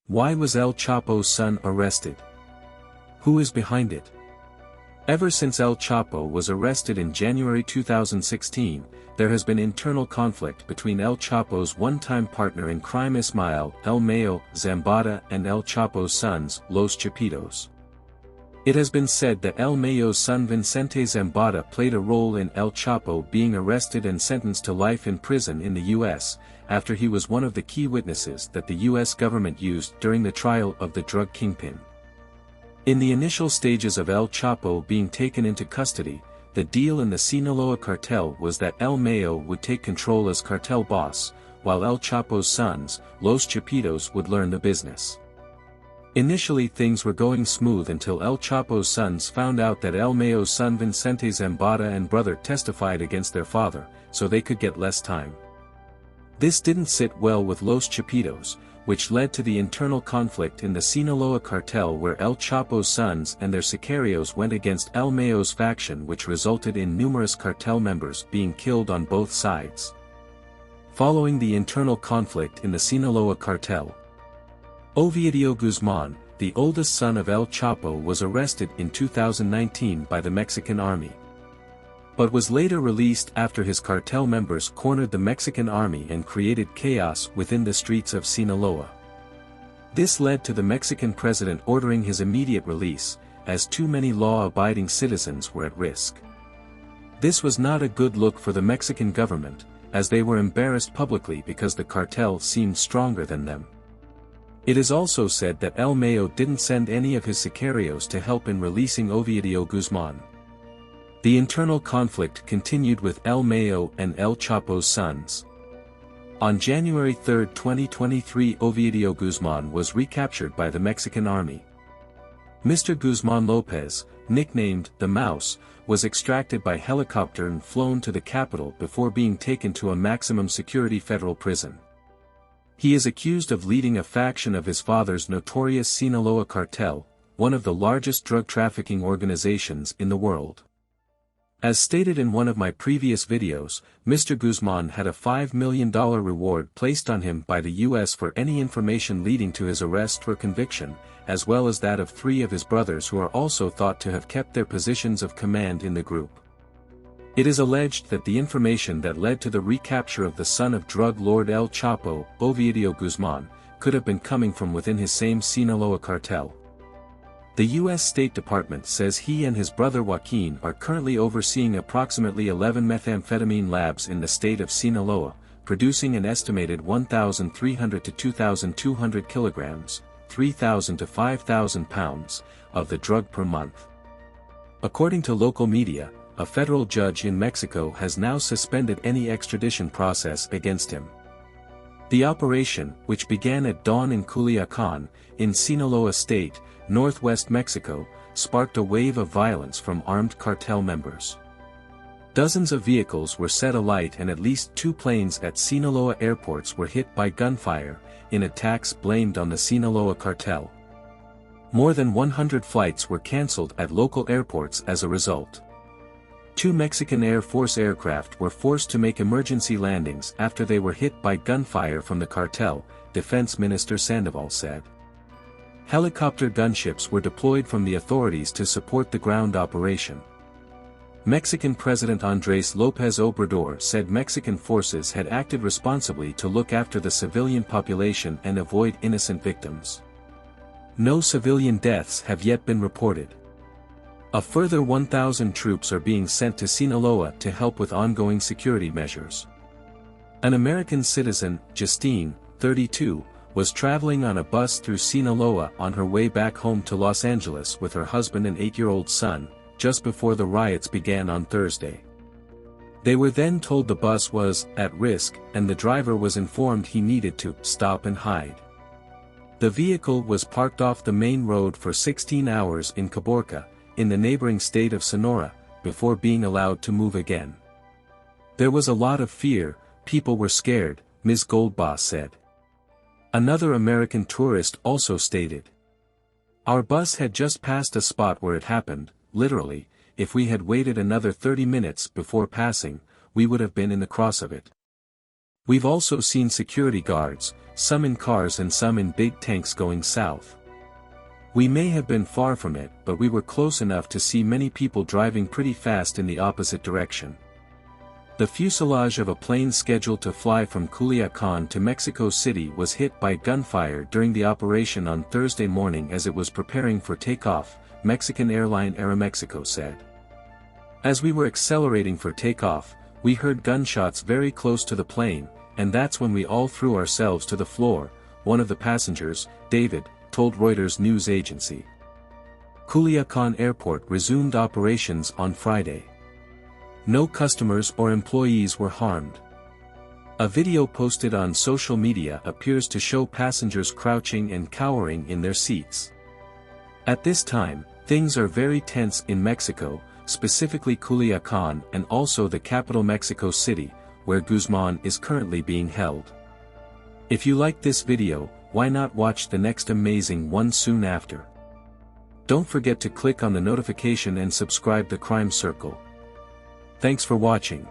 Why was El Chapo's son arrested? Who is behind it? Ever since El Chapo was arrested in January 2016, there has been internal conflict between El Chapo's one-time partner in crime Ismael El Mayo Zambada and El Chapo's sons, Los Chapitos. It has been said that El Mayo's son Vicente Zambada played a role in El Chapo being arrested and sentenced to life in prison in the U.S., after he was one of the key witnesses that the U.S. government used during the trial of the drug kingpin. In the initial stages of El Chapo being taken into custody, the deal in the Sinaloa Cartel was that El Mayo would take control as cartel boss, while El Chapo's sons, Los Chapitos, would learn the business. Initially things were going smooth until El Chapo's sons found out that El Mayo's son Vicente Zambada and brother testified against their father, so they could get less time. This didn't sit well with Los Chapitos, which led to the internal conflict in the Sinaloa Cartel where El Chapo's sons and their sicarios went against El Mayo's faction, which resulted in numerous cartel members being killed on both sides. Following the internal conflict in the Sinaloa Cartel, Ovidio Guzman, the oldest son of El Chapo, was arrested in 2019 by the Mexican army, but was later released after his cartel members cornered the Mexican army and created chaos within the streets of Sinaloa. This led to the Mexican president ordering his immediate release, as too many law-abiding citizens were at risk. This was not a good look for the Mexican government, as they were embarrassed publicly because the cartel seemed stronger than them. It is also said that El Mayo didn't send any of his sicarios to help in releasing Ovidio Guzman. The internal conflict continued with El Mayo and El Chapo's sons. On January 3, 2023, Ovidio Guzman was recaptured by the Mexican army. Mr. Guzmán-López, nicknamed the Mouse, was extracted by helicopter and flown to the capital before being taken to a maximum security federal prison. He is accused of leading a faction of his father's notorious Sinaloa Cartel, one of the largest drug trafficking organizations in the world. As stated in one of my previous videos, Mr. Guzman had a $5 million reward placed on him by the U.S. for any information leading to his arrest or conviction, as well as that of 3 of his brothers who are also thought to have kept their positions of command in the group. It is alleged that the information that led to the recapture of the son of Drug Lord El Chapo, Ovidio Guzman, could have been coming from within his same Sinaloa cartel. The U.S. State Department says he and his brother Joaquín are currently overseeing approximately 11 methamphetamine labs in the state of Sinaloa, producing an estimated 1,300 to 2,200 kilograms, 3,000 to 5,000 pounds, of the drug per month. According to local media, a federal judge in Mexico has now suspended any extradition process against him. The operation, which began at dawn in Culiacán, in Sinaloa State, northwest Mexico, sparked a wave of violence from armed cartel members. Dozens of vehicles were set alight and at least 2 planes at Sinaloa airports were hit by gunfire, in attacks blamed on the Sinaloa Cartel. More than 100 flights were cancelled at local airports as a result. 2 Mexican Air Force aircraft were forced to make emergency landings after they were hit by gunfire from the cartel, Defense Minister Sandoval said. Helicopter gunships were deployed from the authorities to support the ground operation. Mexican President Andrés López Obrador said Mexican forces had acted responsibly to look after the civilian population and avoid innocent victims. No civilian deaths have yet been reported. A further 1,000 troops are being sent to Sinaloa to help with ongoing security measures. An American citizen, Justine, 32, was traveling on a bus through Sinaloa on her way back home to Los Angeles with her husband and 8-year-old son, just before the riots began on Thursday. They were then told the bus was at risk, and the driver was informed he needed to stop and hide. The vehicle was parked off the main road for 16 hours in Caborca, in the neighboring state of Sonora, before being allowed to move again. There was a lot of fear, people were scared, Ms. Goldboss said. Another American tourist also stated, "Our bus had just passed a spot where it happened, literally, if we had waited another 30 minutes before passing, we would have been in the cross of it." We've also seen security guards, some in cars and some in big tanks going south. We may have been far from it, but we were close enough to see many people driving pretty fast in the opposite direction. The fuselage of a plane scheduled to fly from Culiacán to Mexico City was hit by gunfire during the operation on Thursday morning as it was preparing for takeoff, Mexican airline Aeromexico said. As we were accelerating for takeoff, we heard gunshots very close to the plane, and that's when we all threw ourselves to the floor, one of the passengers, David, told Reuters news agency. Culiacán Airport resumed operations on Friday. No customers or employees were harmed. A video posted on social media appears to show passengers crouching and cowering in their seats. At this time, things are very tense in Mexico, specifically Culiacán and also the capital Mexico City, where Guzman is currently being held. If you like this video, why not watch the next amazing one soon after? Don't forget to click on the notification and subscribe to Crime Circle. Thanks for watching.